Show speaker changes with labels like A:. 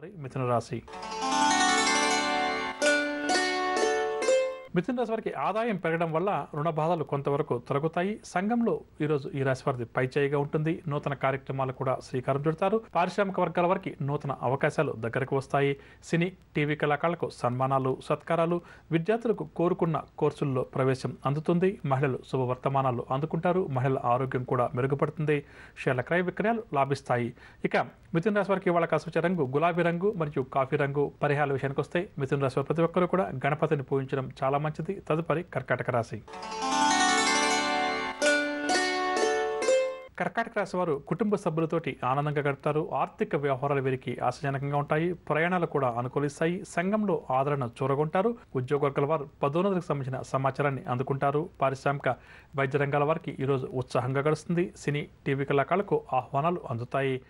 A: మిథున రాశి మిథున రాశి వారికి ఆదాయం పెరగడం వల్ల రుణ బాధలు కొంతవరకు తొలగుతాయి. సంఘంలో ఈరోజు ఈ రాశి వారిది పైచేయిగా ఉంటుంది. నూతన కార్యక్రమాలు కూడా శ్రీకారం చుడతారు. పారిశ్రామిక వర్గాల వారికి నూతన అవకాశాలు దగ్గరకు వస్తాయి. సినీ టీవీ కళాకారులకు సన్మానాలు సత్కారాలు, విద్యార్థులకు కోరుకున్న కోర్సుల్లో ప్రవేశం అందుతుంది. మహిళలు శుభవర్తమానాలు అందుకుంటారు. మహిళల ఆరోగ్యం కూడా మెరుగుపడుతుంది. షేర్ల క్రయ విక్రయాలు లాభిస్తాయి. ఇక మిథున రాశి వారికి వాళ్ళ కాసుచే రంగు గులాబీ రంగు మరియు కాఫీ రంగు. పరిహారాల విషయానికి వస్తే మిథున రాశి వారి ప్రతి ఒక్కరూ కూడా గణపతిని పూజించడం చాలా మంచిది. తదుపరి కర్కాటక రాశి. కర్కాటక రాశి వారు కుటుంబ సభ్యులతోటి ఆనందంగా గడుపుతారు. ఆర్థిక వ్యవహారాలు వీరికి ఆశాజనకంగా ఉంటాయి. ప్రయాణాలు కూడా అనుకూలిస్తాయి. సంఘంలో ఆదరణ చూరగొంటారు. ఉద్యోగ వర్గాల వారు పదోన్నతికి సంబంధించిన సమాచారాన్ని అందుకుంటారు. పారిశ్రామిక వైద్య రంగాల వారికి ఈరోజు ఉత్సాహంగా గడుస్తుంది. సినీ టీవీ కళాకారులకు ఆహ్వానాలు అందుతాయి.